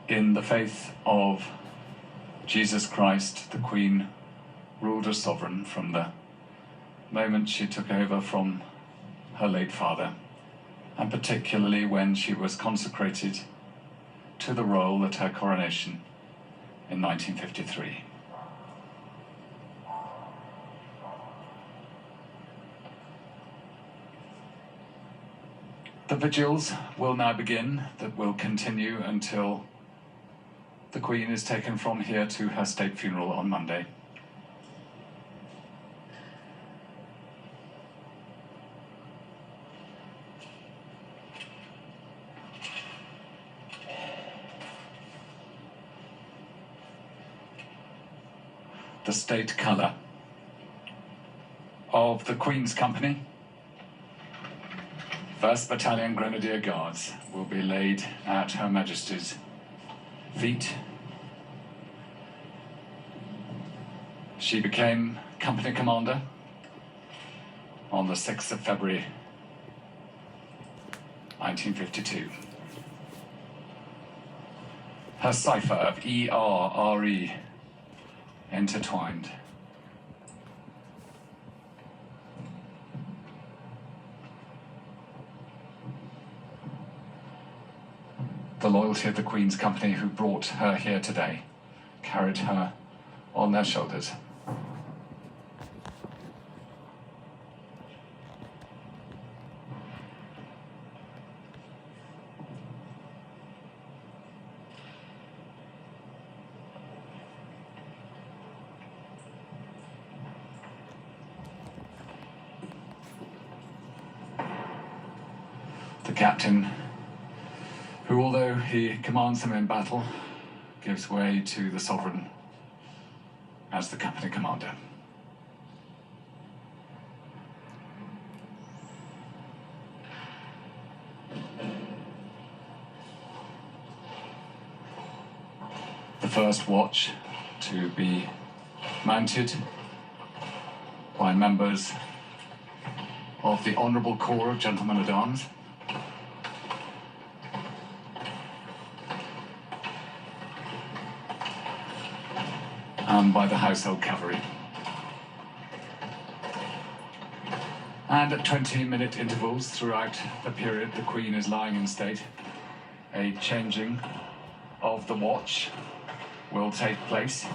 In the faith of Jesus Christ, the Queen ruled as sovereign from the moment she took over from her late father, and particularly when she was consecrated to the role at her coronation in 1953. The vigils will now begin, that will continue until the Queen is taken from here to her state funeral on Monday. The state colour of the Queen's Company, 1st Battalion Grenadier Guards, will be laid at Her Majesty's feet. She became company commander on the 6th of February 1952. Her cipher of E-R-R-E intertwined. The loyalty of the Queen's Company who brought her here today, carried her on their shoulders. The captain, who, although he commands them in battle, gives way to the sovereign as the company commander. The first watch to be mounted by members of the Honourable Corps of Gentlemen at Arms. And by the Household Cavalry. And at 20-minute intervals throughout the period the Queen is lying in state, a changing of the watch will take place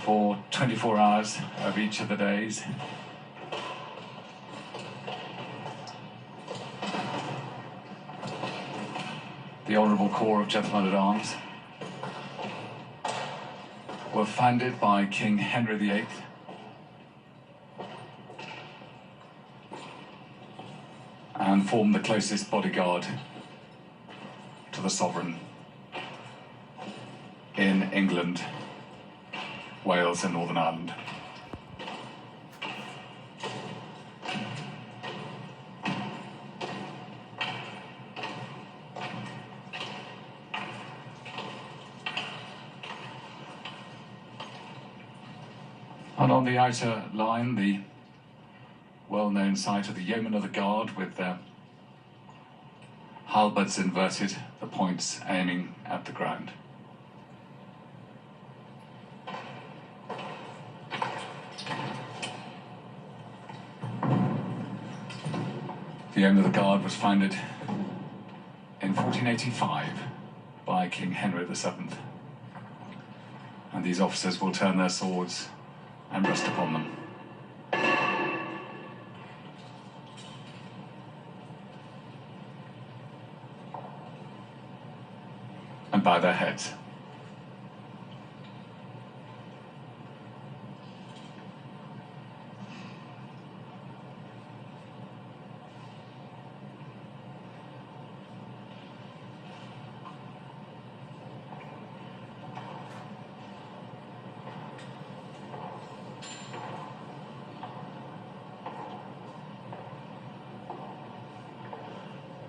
for 24 hours of each of the days. The Honourable Corps of Gentlemen at Arms were founded by King Henry VIII and formed the closest bodyguard to the sovereign in England, Wales and Northern Ireland. And on the outer line, the well-known sight of the Yeomen of the Guard with their halberds inverted, the points aiming at the ground. The Yeomen of the Guard was founded in 1485 by King Henry VII, and these officers will turn their swords and rest upon them. And bow their heads.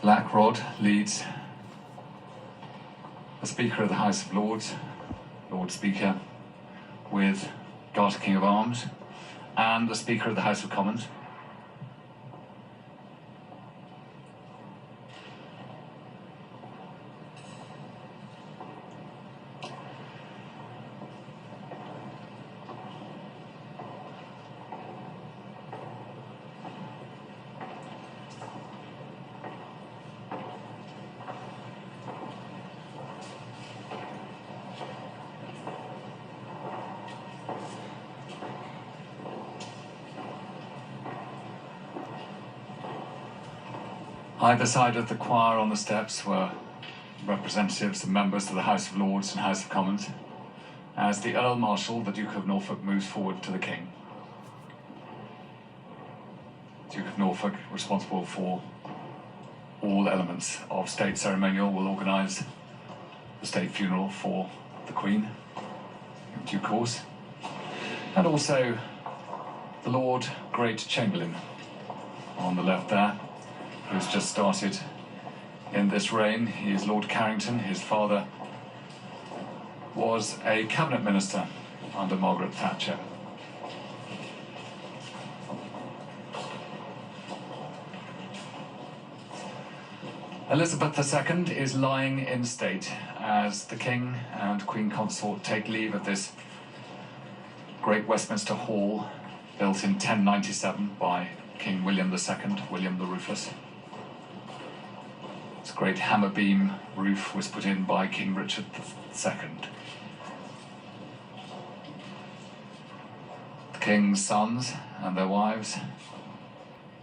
Black Rod leads the Speaker of the House of Lords, Lord Speaker, with Garter King of Arms, and the Speaker of the House of Commons. Either side of the choir on the steps were representatives and members of the House of Lords and House of Commons, as the Earl Marshal, the Duke of Norfolk, moves forward to the King. Duke of Norfolk, responsible for all elements of state ceremonial, will organise the state funeral for the Queen in due course. And also the Lord Great Chamberlain on the left there, who's just started in this reign. He is Lord Carrington. His father was a cabinet minister under Margaret Thatcher. Elizabeth II is lying in state as the King and Queen Consort take leave of this great Westminster Hall, built in 1097 by King William II, William the Ruthless. This great hammer beam roof was put in by King Richard II. The King's sons and their wives,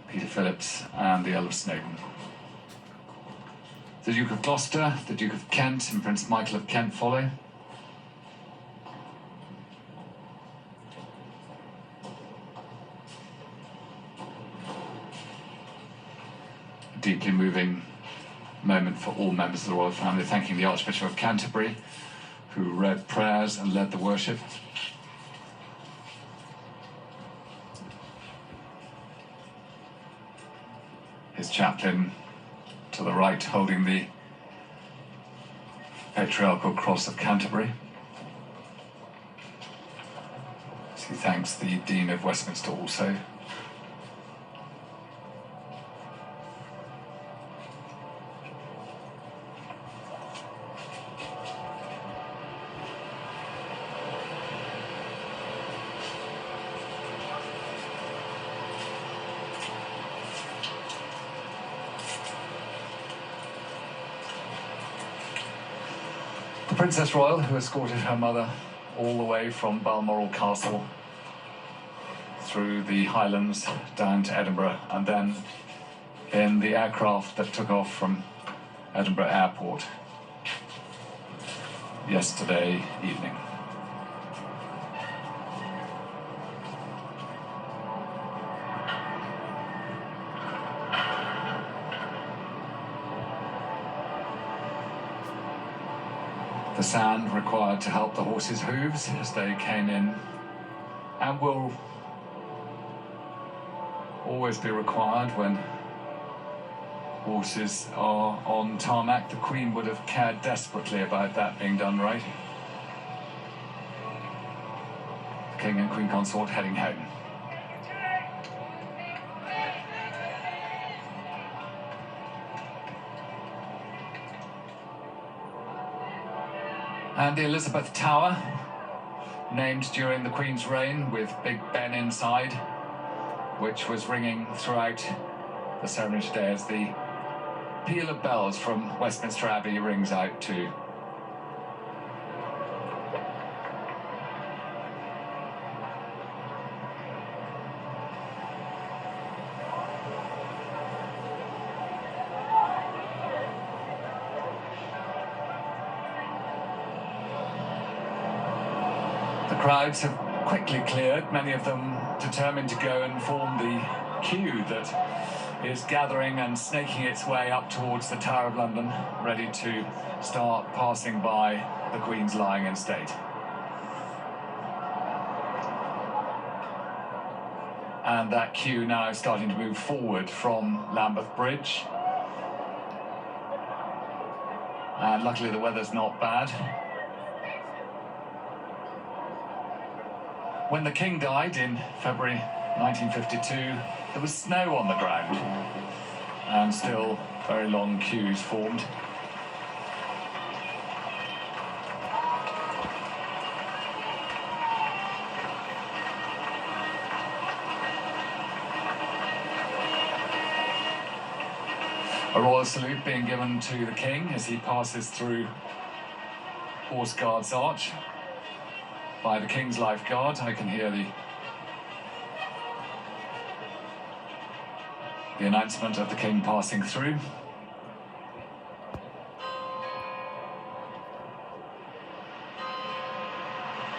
Peter Phillips and the Earl of Snowdon. The Duke of Gloucester, the Duke of Kent, and Prince Michael of Kent follow. A deeply moving moment for all members of the royal family, thanking the Archbishop of Canterbury, who read prayers and led the worship. His chaplain to the right, holding the Patriarchal Cross of Canterbury. He thanks the Dean of Westminster also. The Princess Royal, who escorted her mother all the way from Balmoral Castle through the Highlands down to Edinburgh, and then in the aircraft that took off from Edinburgh Airport yesterday evening. The sand required to help the horses' hooves as they came in, and will always be required when horses are on tarmac. The Queen would have cared desperately about that being done right. The King and Queen Consort heading home. And the Elizabeth Tower, named during the Queen's reign with Big Ben inside, which was ringing throughout the ceremony today as the peal of bells from Westminster Abbey rings out too. The crowds have quickly cleared, many of them determined to go and form the queue that is gathering and snaking its way up towards the Tower of London, ready to start passing by the Queen's lying in state. And that queue now starting to move forward from Lambeth Bridge. And luckily the weather's not bad. When the King died in February 1952, there was snow on the ground, and still very long queues formed. A royal salute being given to the King as he passes through Horse Guards Arch by the King's Life Guard. I can hear the The announcement of the King passing through.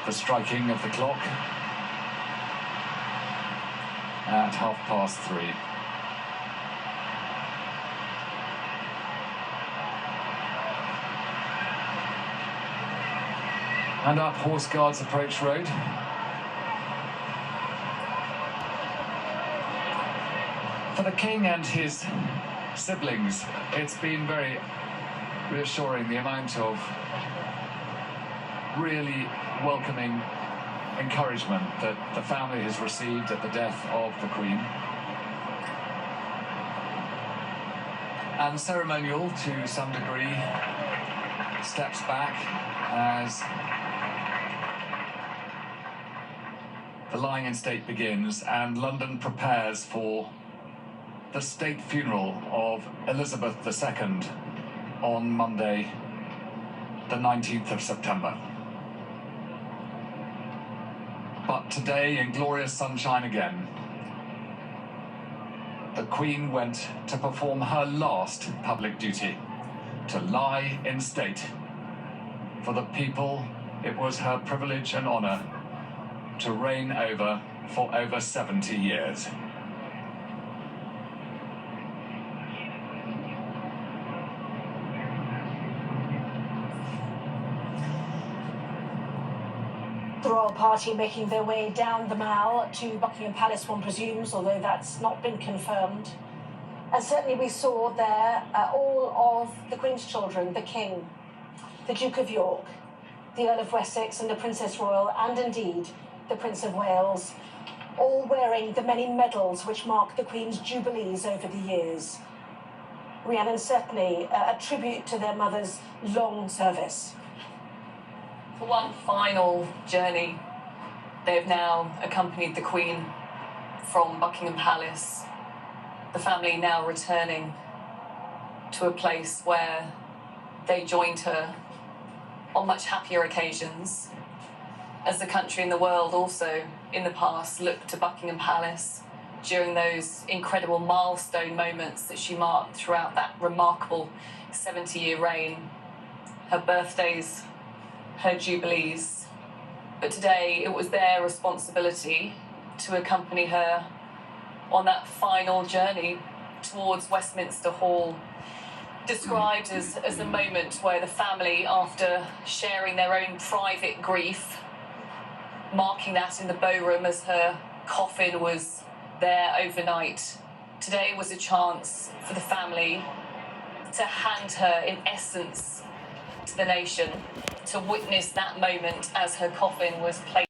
The striking of the clock at 3:30. And up Horse Guards Approach Road. For the King and his siblings, it's been very reassuring, the amount of really welcoming encouragement that the family has received at the death of the Queen. And ceremonial, to some degree, steps back as the lying in state begins and London prepares for the state funeral of Elizabeth II on Monday, the 19th of September. But today, in glorious sunshine again, the Queen went to perform her last public duty, to lie in state. For the people, it was her privilege and honour to reign over for over 70 years. The royal party making their way down the Mall to Buckingham Palace, one presumes, although that's not been confirmed. And certainly we saw there all of the Queen's children, the King, the Duke of York, the Earl of Wessex and the Princess Royal, and indeed the Prince of Wales, all wearing the many medals which mark the Queen's jubilees over the years. Rhiannon, certainly a tribute to their mother's long service. For one final journey, they've now accompanied the Queen from Buckingham Palace. The family now returning to a place where they joined her on much happier occasions, as the country and the world also in the past looked to Buckingham Palace during those incredible milestone moments that she marked throughout that remarkable 70-year reign. Her birthdays, her jubilees. But today it was their responsibility to accompany her on that final journey towards Westminster Hall, described as a moment where the family, after sharing their own private grief, marking that in the Bowroom as her coffin was there overnight, today was a chance for the family to hand her, in essence, to the nation, to witness that moment as her coffin was placed